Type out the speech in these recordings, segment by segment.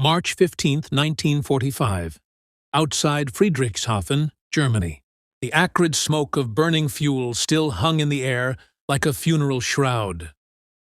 March 15, 1945. Outside Friedrichshafen, Germany. The acrid smoke of burning fuel still hung in the air like a funeral shroud.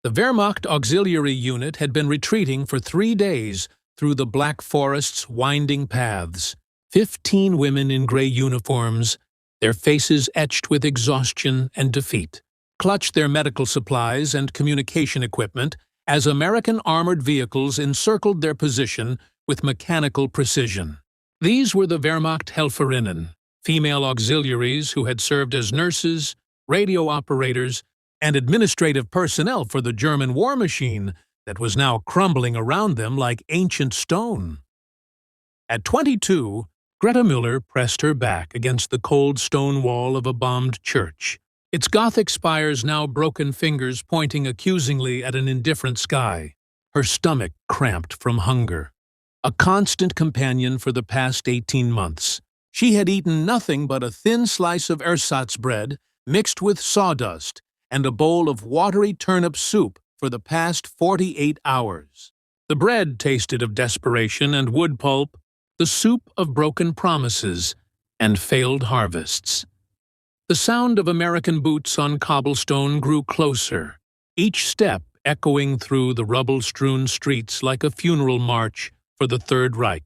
The Wehrmacht auxiliary unit had been retreating for 3 days through the Black Forest's winding paths. 15 women in gray uniforms, their faces etched with exhaustion and defeat, clutched their medical supplies and communication equipment as American armored vehicles encircled their position with mechanical precision. These were the Wehrmachthelferinnen, female auxiliaries who had served as nurses, radio operators, and administrative personnel for the German war machine that was now crumbling around them like ancient stone. At 22, Greta Müller pressed her back against the cold stone wall of a bombed church, its Gothic spires now broken fingers pointing accusingly at an indifferent sky, her stomach cramped from hunger. A constant companion for the past 18 months, she had eaten nothing but a thin slice of ersatz bread mixed with sawdust and a bowl of watery turnip soup for the past 48 hours. The bread tasted of desperation and wood pulp, the soup of broken promises and failed harvests. The sound of American boots on cobblestone grew closer, each step echoing through the rubble-strewn streets like a funeral march for the Third Reich.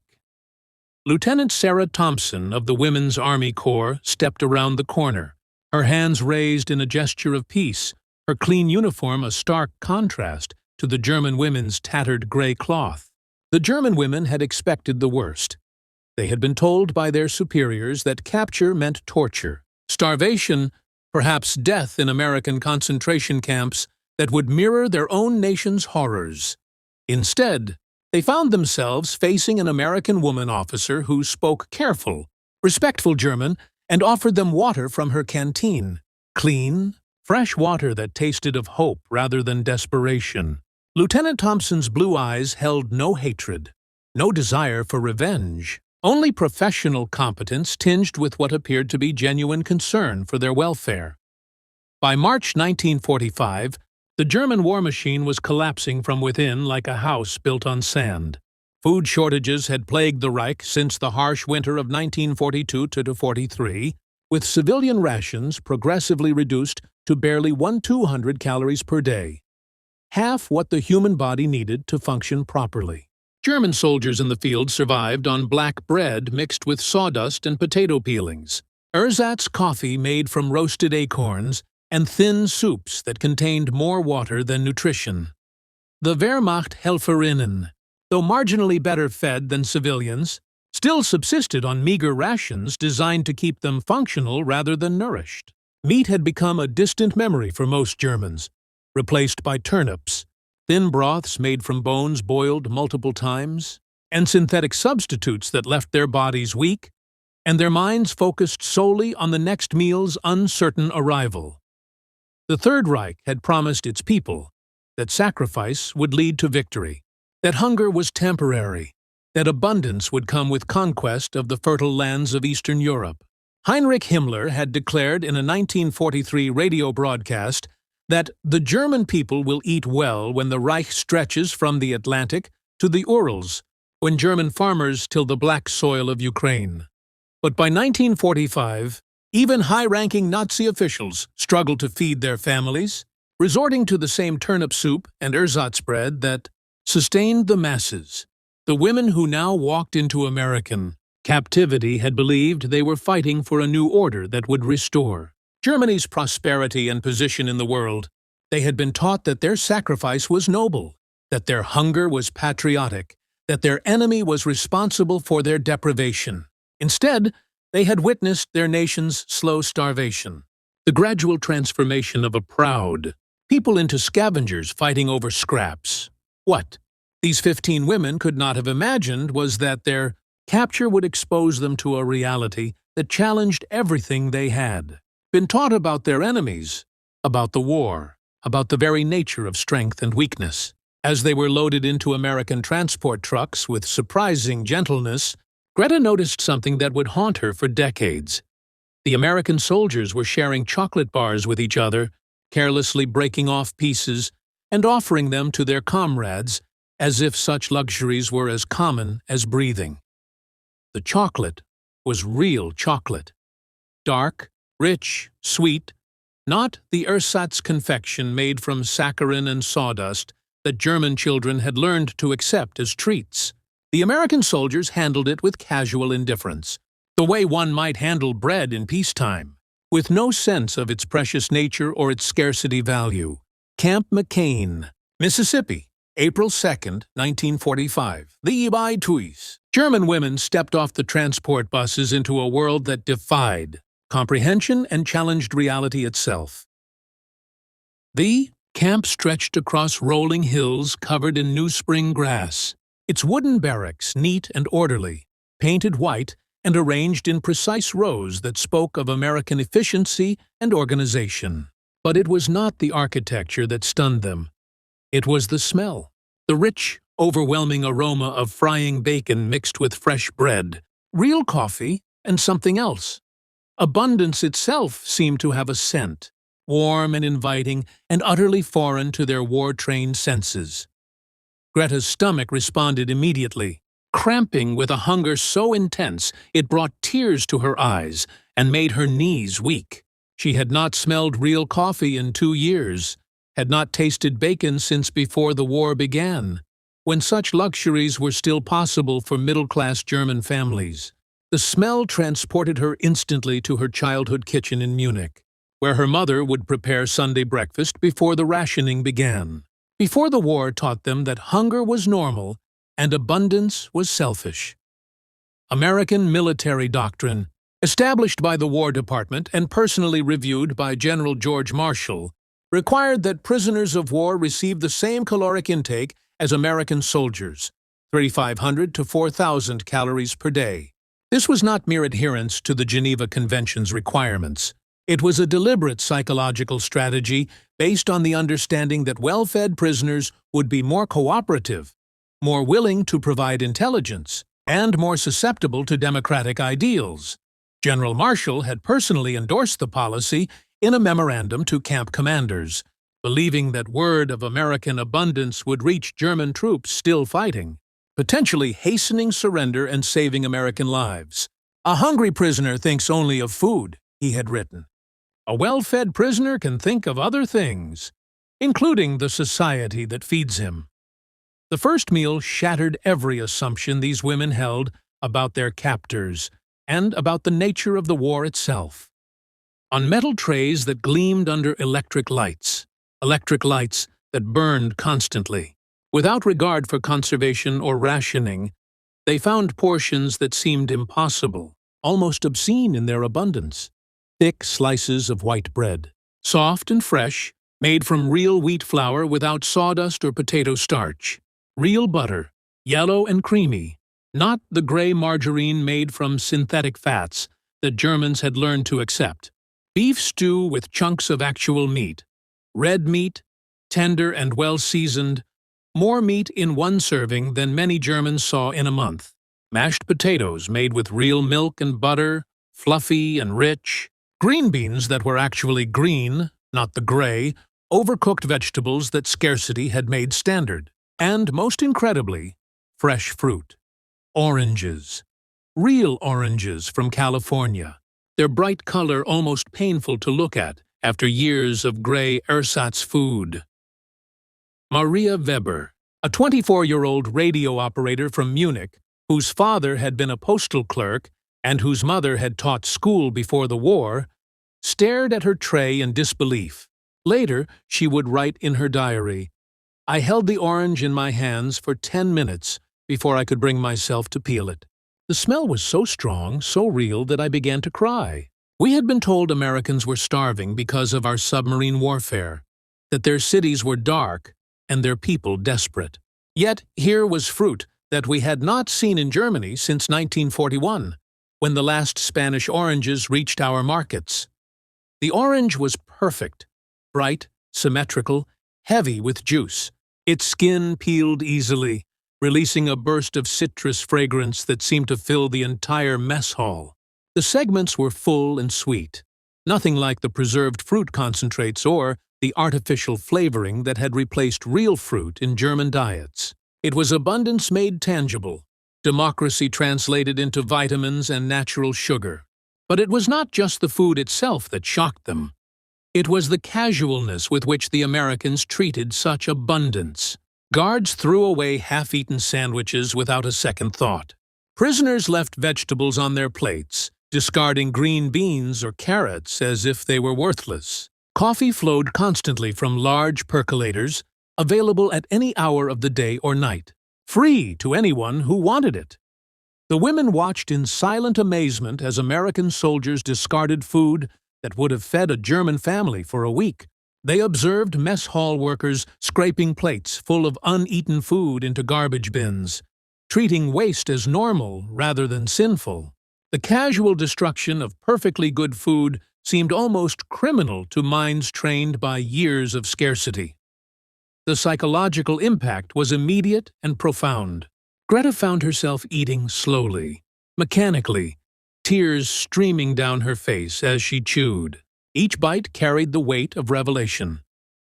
Lieutenant Sarah Thompson of the Women's Army Corps stepped around the corner, her hands raised in a gesture of peace, her clean uniform a stark contrast to the German women's tattered gray cloth. The German women had expected the worst. They had been told by their superiors that capture meant torture, starvation, perhaps death in American concentration camps that would mirror their own nation's horrors. Instead, they found themselves facing an American woman officer who spoke careful, respectful German and offered them water from her canteen. Clean, fresh water that tasted of hope rather than desperation. Lieutenant Thompson's blue eyes held no hatred, no desire for revenge. Only professional competence tinged with what appeared to be genuine concern for their welfare. By March 1945, the German war machine was collapsing from within like a house built on sand. Food shortages had plagued the Reich since the harsh winter of 1942–43, with civilian rations progressively reduced to barely 1,200 calories per day, half what the human body needed to function properly. German soldiers in the field survived on black bread mixed with sawdust and potato peelings, ersatz coffee made from roasted acorns, and thin soups that contained more water than nutrition. The Wehrmachthelferinnen, though marginally better fed than civilians, still subsisted on meager rations designed to keep them functional rather than nourished. Meat had become a distant memory for most Germans, replaced by turnips, thin broths made from bones boiled multiple times, and synthetic substitutes that left their bodies weak, and their minds focused solely on the next meal's uncertain arrival. The Third Reich had promised its people that sacrifice would lead to victory, that hunger was temporary, that abundance would come with conquest of the fertile lands of Eastern Europe. Heinrich Himmler had declared in a 1943 radio broadcast that the German people will eat well when the Reich stretches from the Atlantic to the Urals, when German farmers till the black soil of Ukraine. But by 1945, even high-ranking Nazi officials struggled to feed their families, resorting to the same turnip soup and ersatz bread that sustained the masses. The women who now walked into American captivity had believed they were fighting for a new order that would restore Germany's prosperity and position in the world. They had been taught that their sacrifice was noble, that their hunger was patriotic, that their enemy was responsible for their deprivation. Instead, they had witnessed their nation's slow starvation, the gradual transformation of a proud people into scavengers fighting over scraps. What these 15 women could not have imagined was that their capture would expose them to a reality that challenged everything they had been taught about their enemies, about the war, about the very nature of strength and weakness. As they were loaded into American transport trucks with surprising gentleness, Greta noticed something that would haunt her for decades. The American soldiers were sharing chocolate bars with each other, carelessly breaking off pieces and offering them to their comrades as if such luxuries were as common as breathing. The chocolate was real chocolate. Dark, rich, sweet, not the ersatz confection made from saccharin and sawdust that German children had learned to accept as treats. The American soldiers handled it with casual indifference, the way one might handle bread in peacetime, with no sense of its precious nature or its scarcity value. Camp McCain, Mississippi, April 2nd, 1945. The Tuis. German women stepped off the transport buses into a world that defied comprehension and challenged reality itself. The camp stretched across rolling hills covered in new spring grass, its wooden barracks neat and orderly, painted white and arranged in precise rows that spoke of American efficiency and organization. But it was not the architecture that stunned them. It was the smell, the rich, overwhelming aroma of frying bacon mixed with fresh bread, real coffee, and something else. Abundance itself seemed to have a scent, warm and inviting and utterly foreign to their war-trained senses. Greta's stomach responded immediately, cramping with a hunger so intense it brought tears to her eyes and made her knees weak. She had not smelled real coffee in 2 years, had not tasted bacon since before the war began, when such luxuries were still possible for middle-class German families. The smell transported her instantly to her childhood kitchen in Munich, where her mother would prepare Sunday breakfast before the rationing began. Before the war taught them that hunger was normal and abundance was selfish. American military doctrine, established by the War Department and personally reviewed by General George Marshall, required that prisoners of war receive the same caloric intake as American soldiers, 3,500 to 4,000 calories per day. This was not mere adherence to the Geneva Convention's requirements. It was a deliberate psychological strategy based on the understanding that well-fed prisoners would be more cooperative, more willing to provide intelligence, and more susceptible to democratic ideals. General Marshall had personally endorsed the policy in a memorandum to camp commanders, believing that word of American abundance would reach German troops still fighting, potentially hastening surrender and saving American lives. "A hungry prisoner thinks only of food," he had written. "A well-fed prisoner can think of other things, including the society that feeds him." The first meal shattered every assumption these women held about their captors and about the nature of the war itself. On metal trays that gleamed under electric lights that burned constantly, without regard for conservation or rationing, they found portions that seemed impossible, almost obscene in their abundance. Thick slices of white bread, soft and fresh, made from real wheat flour without sawdust or potato starch. Real butter, yellow and creamy, not the gray margarine made from synthetic fats that Germans had learned to accept. Beef stew with chunks of actual meat. Red meat, tender and well-seasoned, more meat in one serving than many Germans saw in a month. Mashed potatoes made with real milk and butter, fluffy and rich. Green beans that were actually green, not the gray, overcooked vegetables that scarcity had made standard. And, most incredibly, fresh fruit. Oranges. Real oranges from California, their bright color almost painful to look at after years of gray ersatz food. Maria Weber, a 24-year-old radio operator from Munich, whose father had been a postal clerk and whose mother had taught school before the war, stared at her tray in disbelief. Later, she would write in her diary, "I held the orange in my hands for 10 minutes before I could bring myself to peel it. The smell was so strong, so real, that I began to cry." We had been told Americans were starving because of our submarine warfare, that their cities were dark and their people desperate. Yet here was fruit that we had not seen in Germany since 1941, when the last Spanish oranges reached our markets. The orange was perfect, bright, symmetrical, heavy with juice. Its skin peeled easily, releasing a burst of citrus fragrance that seemed to fill the entire mess hall. The segments were full and sweet, nothing like the preserved fruit concentrates or the artificial flavoring that had replaced real fruit in German diets. It was abundance made tangible, democracy translated into vitamins and natural sugar. But it was not just the food itself that shocked them. It was the casualness with which the Americans treated such abundance. Guards threw away half-eaten sandwiches without a second thought. Prisoners left vegetables on their plates, discarding green beans or carrots as if they were worthless. Coffee flowed constantly from large percolators, available at any hour of the day or night, free to anyone who wanted it. The women watched in silent amazement as American soldiers discarded food that would have fed a German family for a week. They observed mess hall workers scraping plates full of uneaten food into garbage bins, treating waste as normal rather than sinful. The casual destruction of perfectly good food seemed almost criminal to minds trained by years of scarcity. The psychological impact was immediate and profound. Greta found herself eating slowly, mechanically, tears streaming down her face as she chewed. Each bite carried the weight of revelation.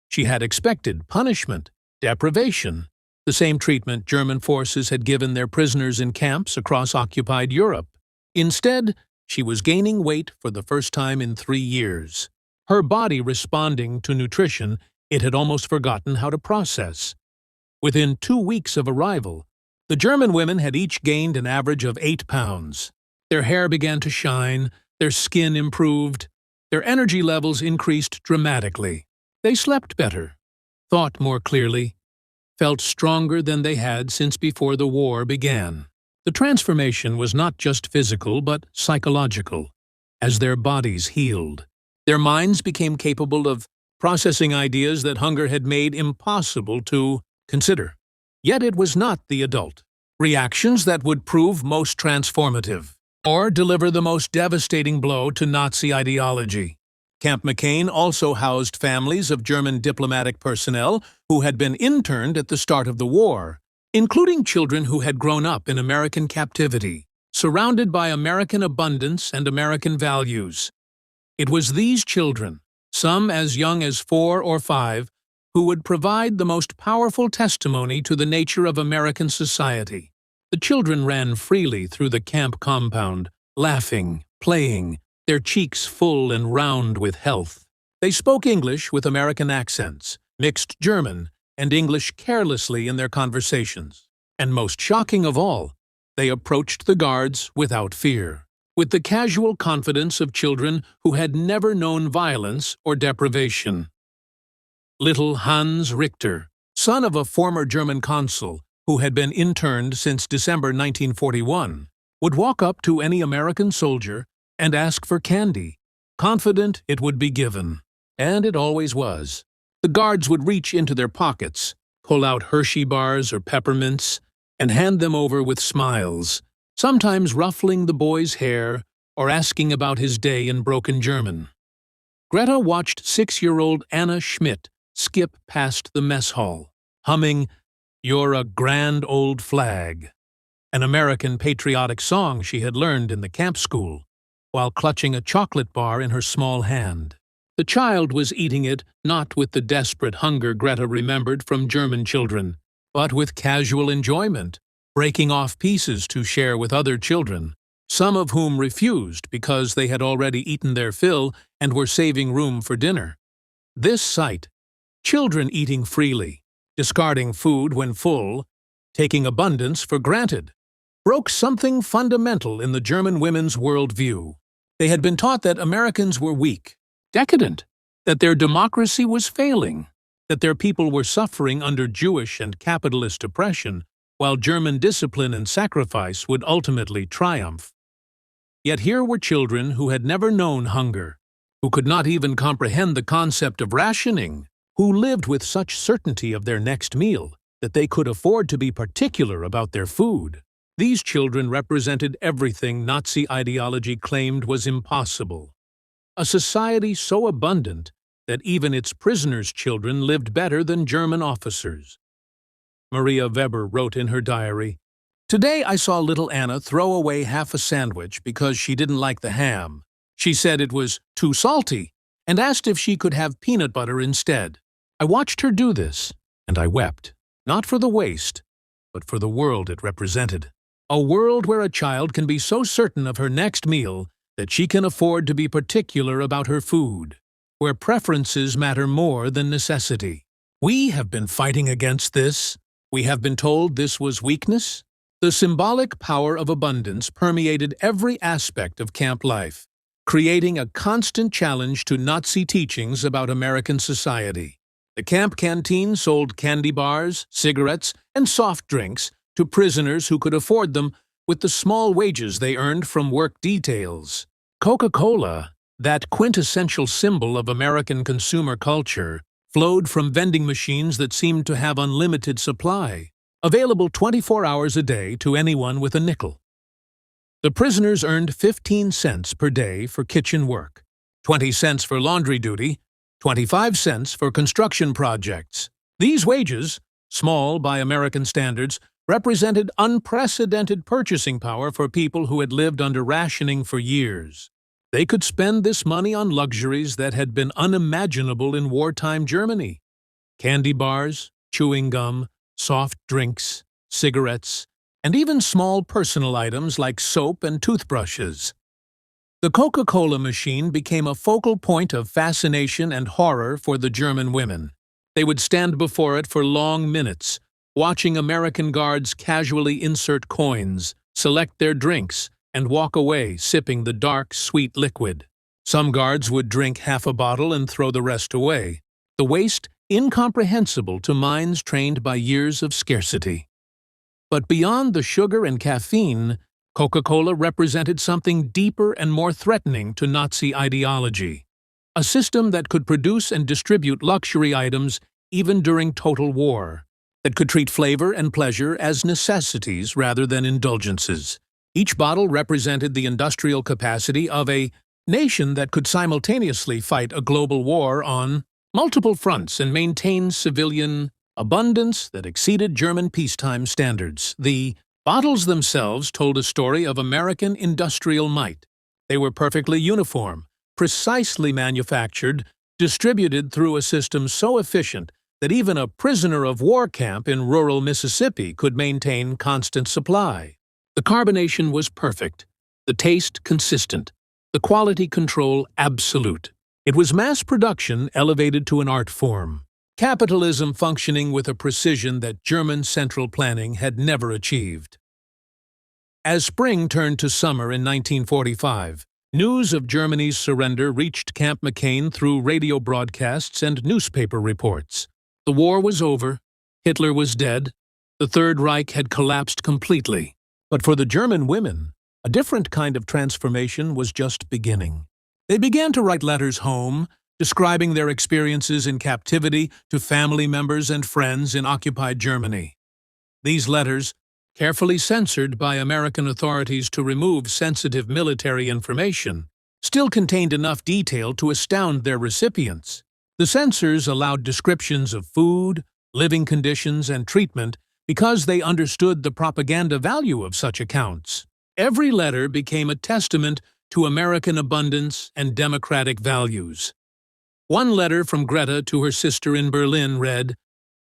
She had expected punishment, deprivation, the same treatment German forces had given their prisoners in camps across occupied Europe. Instead, she was gaining weight for the first time in 3 years, her body responding to nutrition it had almost forgotten how to process. Within 2 weeks of arrival, the German women had each gained an average of 8 pounds. Their hair began to shine, their skin improved, their energy levels increased dramatically. They slept better, thought more clearly, felt stronger than they had since before the war began. The transformation was not just physical but psychological. As their bodies healed, their minds became capable of processing ideas that hunger had made impossible to consider. Yet it was not the adult reactions that would prove most transformative or deliver the most devastating blow to Nazi ideology. Camp McCain also housed families of German diplomatic personnel who had been interned at the start of the war, including children who had grown up in American captivity, surrounded by American abundance and American values. It was these children, some as young as 4 or 5, who would provide the most powerful testimony to the nature of American society. The children ran freely through the camp compound, laughing, playing, their cheeks full and round with health. They spoke English with American accents, mixed German and English carelessly in their conversations. And most shocking of all, they approached the guards without fear, with the casual confidence of children who had never known violence or deprivation. Little Hans Richter, son of a former German consul who had been interned since December 1941, would walk up to any American soldier and ask for candy, confident it would be given. And it always was. The guards would reach into their pockets, pull out Hershey bars or peppermints, and hand them over with smiles, sometimes ruffling the boy's hair or asking about his day in broken German. Greta watched 6-year-old Anna Schmidt skip past the mess hall, humming, "You're a grand old flag," an American patriotic song she had learned in the camp school, while clutching a chocolate bar in her small hand. The child was eating it not with the desperate hunger Greta remembered from German children, but with casual enjoyment, breaking off pieces to share with other children, some of whom refused because they had already eaten their fill and were saving room for dinner. This sight, children eating freely, discarding food when full, taking abundance for granted, broke something fundamental in the German women's worldview. They had been taught that Americans were weak, decadent, that their democracy was failing, that their people were suffering under Jewish and capitalist oppression, while German discipline and sacrifice would ultimately triumph. Yet here were children who had never known hunger, who could not even comprehend the concept of rationing, who lived with such certainty of their next meal that they could afford to be particular about their food. These children represented everything Nazi ideology claimed was impossible. A society so abundant that even its prisoners' children lived better than German officers. Maria Weber wrote in her diary, "Today I saw little Anna throw away half a sandwich because she didn't like the ham. She said it was too salty and asked if she could have peanut butter instead. I watched her do this, and I wept, not for the waste, but for the world it represented. A world where a child can be so certain of her next meal that she can afford to be particular about her food, where preferences matter more than necessity. We have been fighting against this. We have been told this was weakness. The symbolic power of abundance permeated every aspect of camp life, creating a constant challenge to Nazi teachings about American society. The camp canteen sold candy bars, cigarettes, and soft drinks to prisoners who could afford them with the small wages they earned from work details. Coca-Cola, that quintessential symbol of American consumer culture, flowed from vending machines that seemed to have unlimited supply, available 24 hours a day to anyone with a nickel. The prisoners earned 15 cents per day for kitchen work, 20 cents for laundry duty, 25 cents for construction projects. These wages, small by American standards, represented unprecedented purchasing power for people who had lived under rationing for years. They could spend this money on luxuries that had been unimaginable in wartime Germany. Candy bars, chewing gum, soft drinks, cigarettes, and even small personal items like soap and toothbrushes. The Coca-Cola machine became a focal point of fascination and horror for the German women. They would stand before it for long minutes, watching American guards casually insert coins, select their drinks, and walk away sipping the dark, sweet liquid. Some guards would drink half a bottle and throw the rest away, the waste incomprehensible to minds trained by years of scarcity. But beyond the sugar and caffeine, Coca-Cola represented something deeper and more threatening to Nazi ideology, a system that could produce and distribute luxury items even during total war, that could treat flavor and pleasure as necessities rather than indulgences. Each bottle represented the industrial capacity of a nation that could simultaneously fight a global war on multiple fronts and maintain civilian abundance that exceeded German peacetime standards. The bottles themselves told a story of American industrial might. They were perfectly uniform, precisely manufactured, distributed through a system so efficient that even a prisoner of war camp in rural Mississippi could maintain constant supply. The carbonation was perfect, the taste consistent, the quality control absolute. It was mass production elevated to an art form, capitalism functioning with a precision that German central planning had never achieved. As spring turned to summer in 1945, news of Germany's surrender reached Camp McCain through radio broadcasts and newspaper reports. The war was over, Hitler was dead, the Third Reich had collapsed completely. But for the German women, a different kind of transformation was just beginning. They began to write letters home, describing their experiences in captivity to family members and friends in occupied Germany. These letters, carefully censored by American authorities to remove sensitive military information, still contained enough detail to astound their recipients. The censors allowed descriptions of food, living conditions, and treatment because they understood the propaganda value of such accounts. Every letter became a testament to American abundance and democratic values. One letter from Greta to her sister in Berlin read,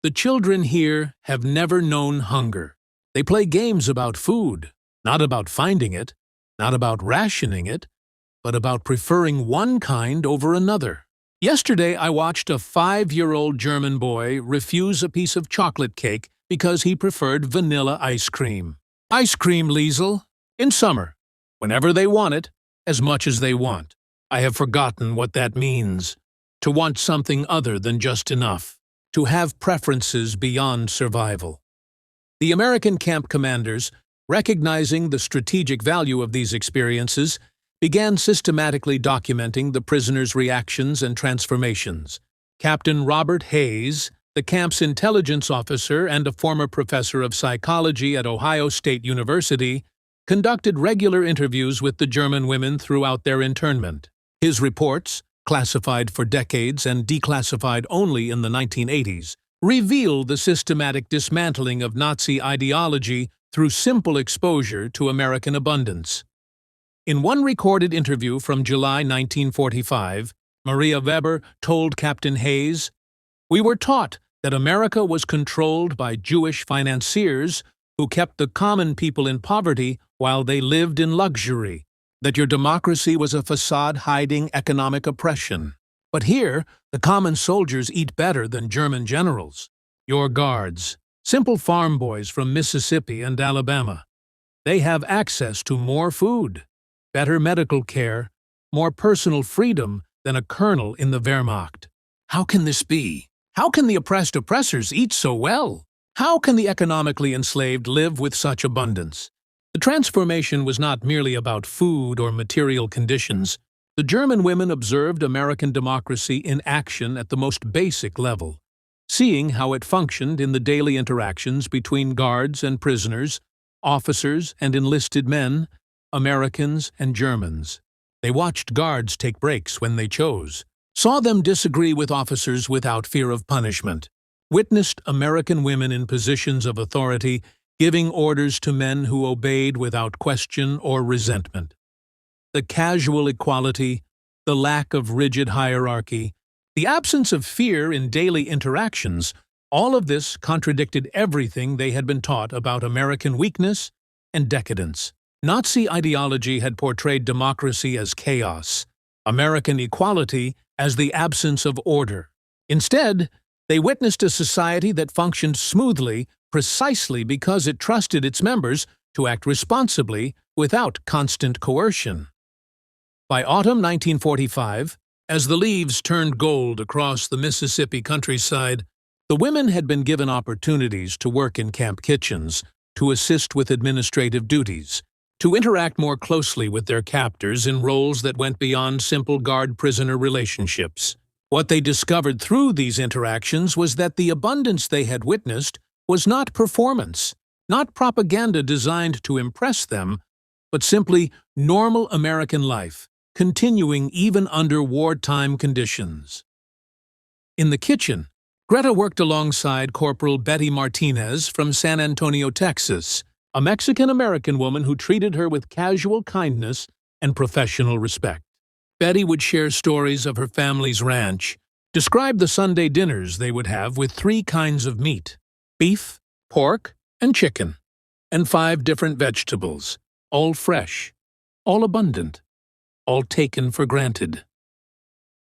"The children here have never known hunger. They play games about food, not about finding it, not about rationing it, but about preferring one kind over another. Yesterday I watched a 5-year-old German boy refuse a piece of chocolate cake because he preferred vanilla ice cream. Ice cream, Liesel, in summer, whenever they want it, as much as they want. I have forgotten what that means. To want something other than just enough. To have preferences beyond survival." The American camp commanders, recognizing the strategic value of these experiences, began systematically documenting the prisoners' reactions and transformations. Captain Robert Hayes, the camp's intelligence officer and a former professor of psychology at Ohio State University, conducted regular interviews with the German women throughout their internment. His reports, classified for decades and declassified only in the 1980s, reveal the systematic dismantling of Nazi ideology through simple exposure to American abundance. In one recorded interview from July 1945, Maria Weber told Captain Hayes, "We were taught that America was controlled by Jewish financiers who kept the common people in poverty while they lived in luxury, that your democracy was a facade hiding economic oppression. But here, the common soldiers eat better than German generals. Your guards, simple farm boys from Mississippi and Alabama, they have access to more food, better medical care, more personal freedom than a colonel in the Wehrmacht. How can this be? How can the oppressed oppressors eat so well? How can the economically enslaved live with such abundance? The transformation was not merely about food or material conditions. The German women observed American democracy in action at the most basic level, seeing how it functioned in the daily interactions between guards and prisoners, officers and enlisted men, Americans and Germans. They watched guards take breaks when they chose, saw them disagree with officers without fear of punishment, witnessed American women in positions of authority giving orders to men who obeyed without question or resentment. The casual equality, the lack of rigid hierarchy, the absence of fear in daily interactions, all of this contradicted everything they had been taught about American weakness and decadence. Nazi ideology had portrayed democracy as chaos, American equality as the absence of order. Instead, they witnessed a society that functioned smoothly precisely because it trusted its members to act responsibly without constant coercion. By autumn 1945, as the leaves turned gold across the Mississippi countryside, the women had been given opportunities to work in camp kitchens, to assist with administrative duties, to interact more closely with their captors in roles that went beyond simple guard-prisoner relationships. What they discovered through these interactions was that the abundance they had witnessed was not performance, not propaganda designed to impress them, but simply normal American life, continuing even under wartime conditions. In the kitchen, Greta worked alongside Corporal Betty Martinez from San Antonio, Texas, a Mexican-American woman who treated her with casual kindness and professional respect. Betty would share stories of her family's ranch, describe the Sunday dinners they would have with 3 kinds of meat: beef, pork, and chicken, and 5 different vegetables, all fresh, all abundant, all taken for granted.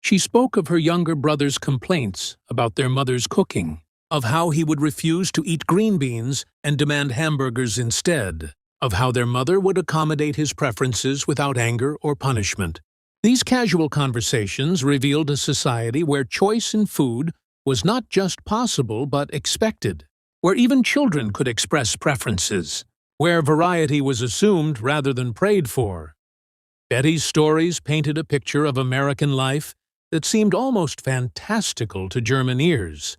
She spoke of her younger brother's complaints about their mother's cooking, of how he would refuse to eat green beans and demand hamburgers instead, of how their mother would accommodate his preferences without anger or punishment. These casual conversations revealed a society where choice in food was not just possible but expected, where even children could express preferences, where variety was assumed rather than prayed for. Betty's stories painted a picture of American life that seemed almost fantastical to German ears.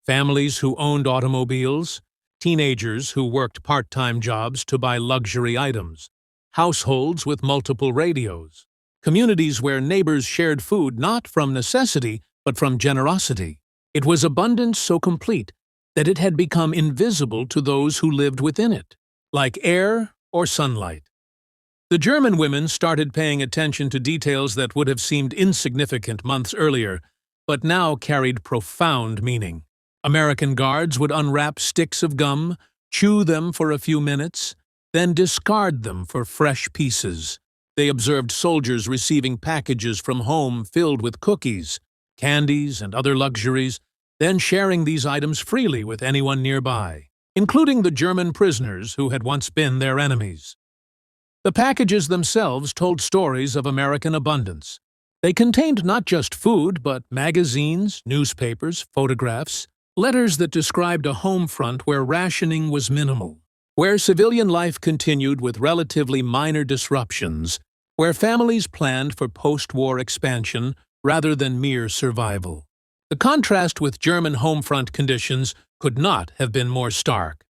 Families who owned automobiles, teenagers who worked part-time jobs to buy luxury items, households with multiple radios, communities where neighbors shared food not from necessity but from generosity. It was abundance so complete that it had become invisible to those who lived within it, like air or sunlight. The German women started paying attention to details that would have seemed insignificant months earlier, but now carried profound meaning. American guards would unwrap sticks of gum, chew them for a few minutes, then discard them for fresh pieces. They observed soldiers receiving packages from home filled with cookies, candies, and other luxuries, then sharing these items freely with anyone nearby, including the German prisoners who had once been their enemies. The packages themselves told stories of American abundance. They contained not just food, but magazines, newspapers, photographs, letters that described a home front where rationing was minimal, where civilian life continued with relatively minor disruptions, where families planned for post-war expansion rather than mere survival. The contrast with German home front conditions could not have been more stark.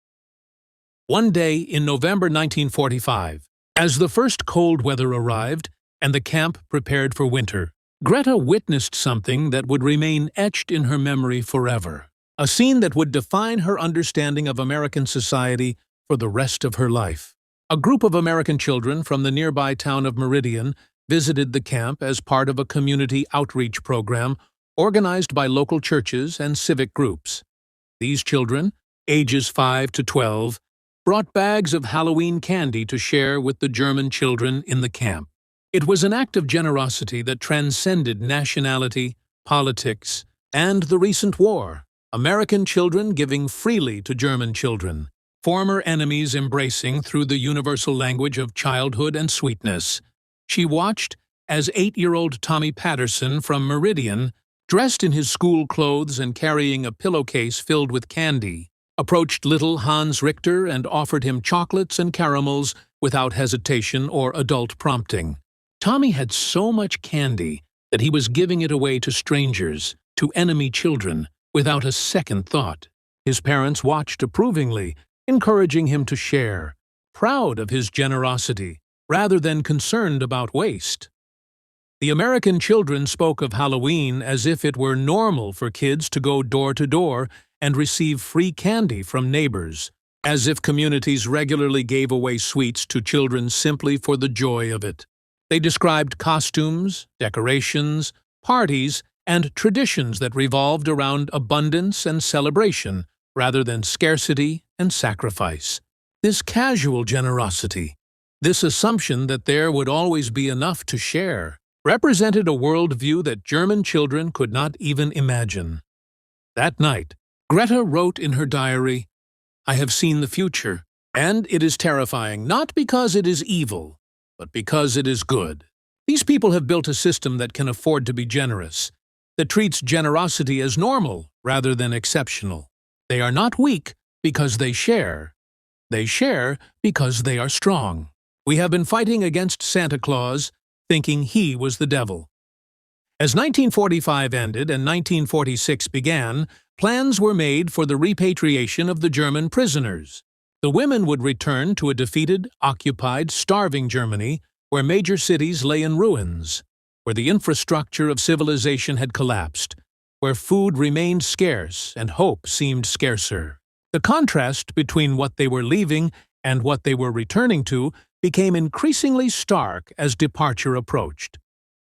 One day in November 1945, as the first cold weather arrived and the camp prepared for winter, Greta witnessed something that would remain etched in her memory forever, a scene that would define her understanding of American society for the rest of her life. A group of American children from the nearby town of Meridian visited the camp as part of a community outreach program organized by local churches and civic groups. These children, ages 5 to 12, brought bags of Halloween candy to share with the German children in the camp. It was an act of generosity that transcended nationality, politics, and the recent war. American children giving freely to German children, former enemies embracing through the universal language of childhood and sweetness. She watched as 8-year-old Tommy Patterson from Meridian, dressed in his school clothes and carrying a pillowcase filled with candy, approached little Hans Richter and offered him chocolates and caramels without hesitation or adult prompting. Tommy had so much candy that he was giving it away to strangers, to enemy children, without a second thought. His parents watched approvingly, encouraging him to share, proud of his generosity, rather than concerned about waste. The American children spoke of Halloween as if it were normal for kids to go door to door and receive free candy from neighbors, as if communities regularly gave away sweets to children simply for the joy of it. They described costumes, decorations, parties, and traditions that revolved around abundance and celebration, rather than scarcity and sacrifice. This casual generosity, this assumption that there would always be enough to share, represented a worldview that German children could not even imagine. That night, Greta wrote in her diary, "I have seen the future, and it is terrifying, not because it is evil, but because it is good. These people have built a system that can afford to be generous, that treats generosity as normal rather than exceptional. They are not weak because they share. They share because they are strong. We have been fighting against Santa Claus, thinking he was the devil." As 1945 ended and 1946 began, plans were made for the repatriation of the German prisoners. The women would return to a defeated, occupied, starving Germany, where major cities lay in ruins, where the infrastructure of civilization had collapsed, where food remained scarce and hope seemed scarcer. The contrast between what they were leaving and what they were returning to became increasingly stark as departure approached.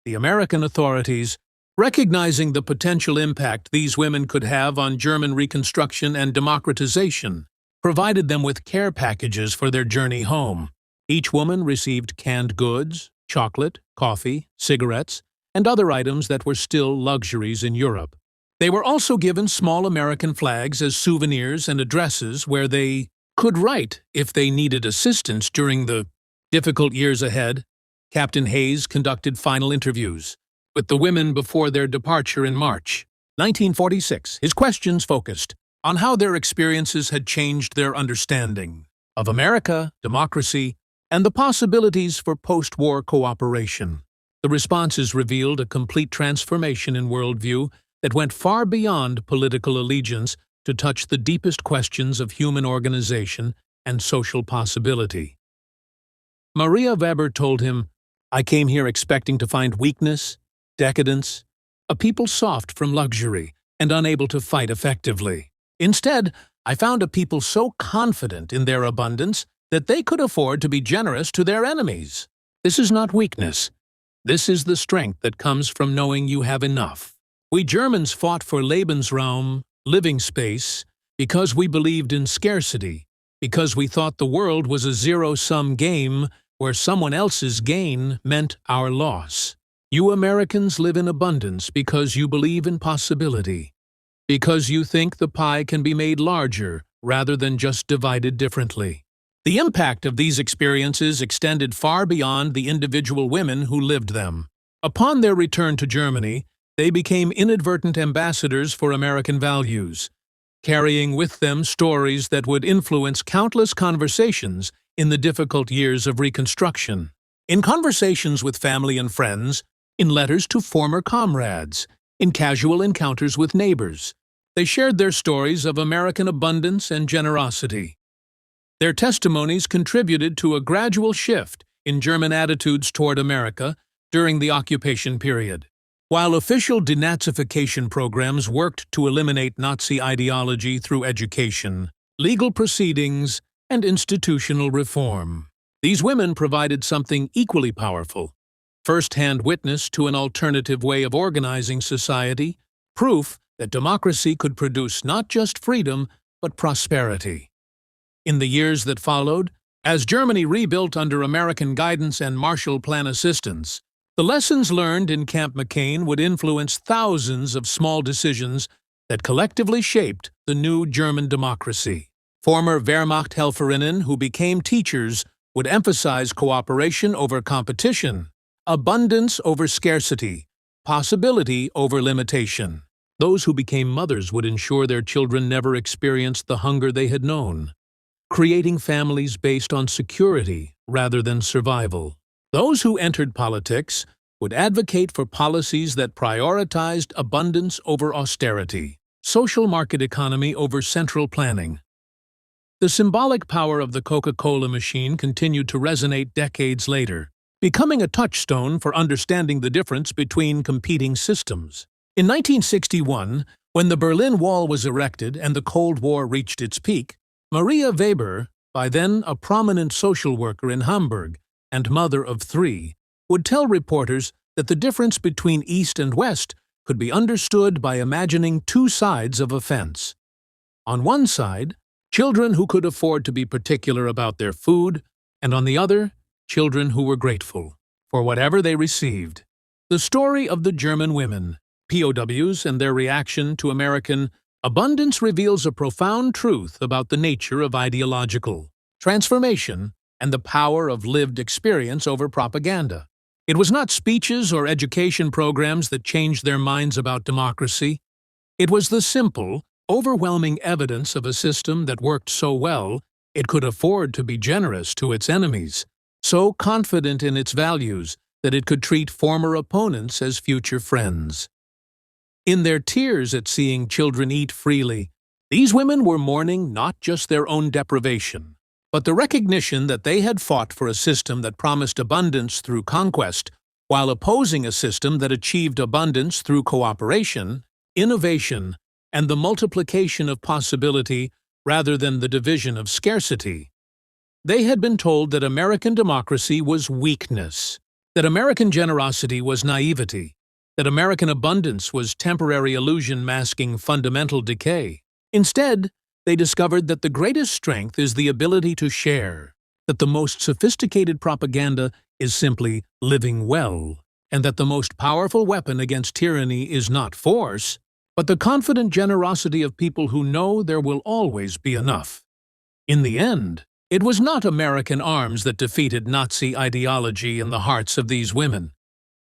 The American authorities, recognizing the potential impact these women could have on German reconstruction and democratization, provided them with care packages for their journey home. Each woman received canned goods, chocolate, coffee, cigarettes, and other items that were still luxuries in Europe. They were also given small American flags as souvenirs and addresses where they could write if they needed assistance during the difficult years ahead. Captain Hayes conducted final interviews with the women before their departure in March 1946. His questions focused on how their experiences had changed their understanding of America, democracy, and the possibilities for post-war cooperation. The responses revealed a complete transformation in worldview that went far beyond political allegiance to touch the deepest questions of human organization and social possibility. Maria Weber told him, "I came here expecting to find weakness, decadence, a people soft from luxury and unable to fight effectively. Instead, I found a people so confident in their abundance that they could afford to be generous to their enemies. This is not weakness. This is the strength that comes from knowing you have enough. We Germans fought for Lebensraum, living space, because we believed in scarcity, because we thought the world was a zero-sum game where someone else's gain meant our loss. You Americans live in abundance because you believe in possibility, because you think the pie can be made larger rather than just divided differently." The impact of these experiences extended far beyond the individual women who lived them. Upon their return to Germany, they became inadvertent ambassadors for American values, carrying with them stories that would influence countless conversations in the difficult years of Reconstruction. In conversations with family and friends, in letters to former comrades, in casual encounters with neighbors, they shared their stories of American abundance and generosity. Their testimonies contributed to a gradual shift in German attitudes toward America during the occupation period. While official denazification programs worked to eliminate Nazi ideology through education, legal proceedings, and institutional reform, these women provided something equally powerful: first-hand witness to an alternative way of organizing society, proof that democracy could produce not just freedom, but prosperity. In the years that followed, as Germany rebuilt under American guidance and Marshall Plan assistance, the lessons learned in Camp McCain would influence thousands of small decisions that collectively shaped the new German democracy. Former Wehrmachthelferinnen who became teachers would emphasize cooperation over competition, abundance over scarcity, possibility over limitation. Those who became mothers would ensure their children never experienced the hunger they had known, creating families based on security rather than survival. Those who entered politics would advocate for policies that prioritized abundance over austerity, social market economy over central planning. The symbolic power of the Coca-Cola machine continued to resonate decades later, becoming a touchstone for understanding the difference between competing systems. In 1961, when the Berlin Wall was erected and the Cold War reached its peak, Maria Weber, by then a prominent social worker in Hamburg and mother of 3, would tell reporters that the difference between East and West could be understood by imagining 2 sides of a fence. On one side, children who could afford to be particular about their food, and on the other, children who were grateful for whatever they received. The story of the German women, POWs, and their reaction to American abundance reveals a profound truth about the nature of ideological transformation and the power of lived experience over propaganda. It was not speeches or education programs that changed their minds about democracy. It was the simple, overwhelming evidence of a system that worked so well it could afford to be generous to its enemies, so confident in its values that it could treat former opponents as future friends. In their tears at seeing children eat freely, these women were mourning not just their own deprivation, but the recognition that they had fought for a system that promised abundance through conquest, while opposing a system that achieved abundance through cooperation, innovation, and the multiplication of possibility rather than the division of scarcity. They had been told that American democracy was weakness, that American generosity was naivety, that American abundance was temporary illusion masking fundamental decay. Instead, they discovered that the greatest strength is the ability to share, that the most sophisticated propaganda is simply living well, and that the most powerful weapon against tyranny is not force, but the confident generosity of people who know there will always be enough. In the end, it was not American arms that defeated Nazi ideology in the hearts of these women.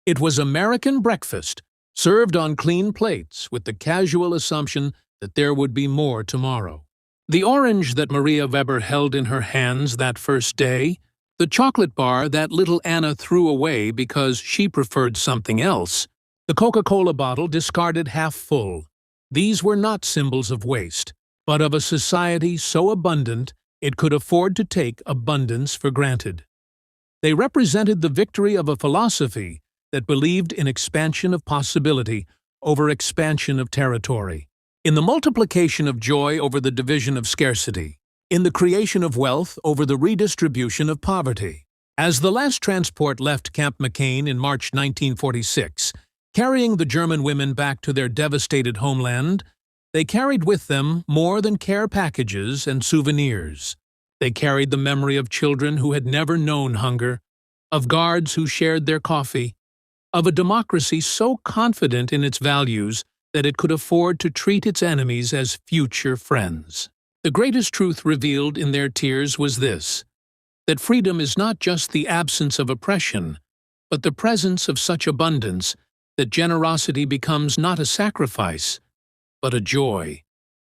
It was American breakfast, served on clean plates with the casual assumption that there would be more tomorrow. The orange that Maria Weber held in her hands that first day, the chocolate bar that little Anna threw away because she preferred something else, the Coca-Cola bottle discarded half full. These were not symbols of waste, but of a society so abundant it could afford to take abundance for granted. They represented the victory of a philosophy that believed in expansion of possibility over expansion of territory, in the multiplication of joy over the division of scarcity, in the creation of wealth over the redistribution of poverty. As the last transport left Camp McCain in March 1946, carrying the German women back to their devastated homeland, they carried with them more than care packages and souvenirs. They carried the memory of children who had never known hunger, of guards who shared their coffee, of a democracy so confident in its values that it could afford to treat its enemies as future friends. The greatest truth revealed in their tears was this: that freedom is not just the absence of oppression, but the presence of such abundance that generosity becomes not a sacrifice, but a joy.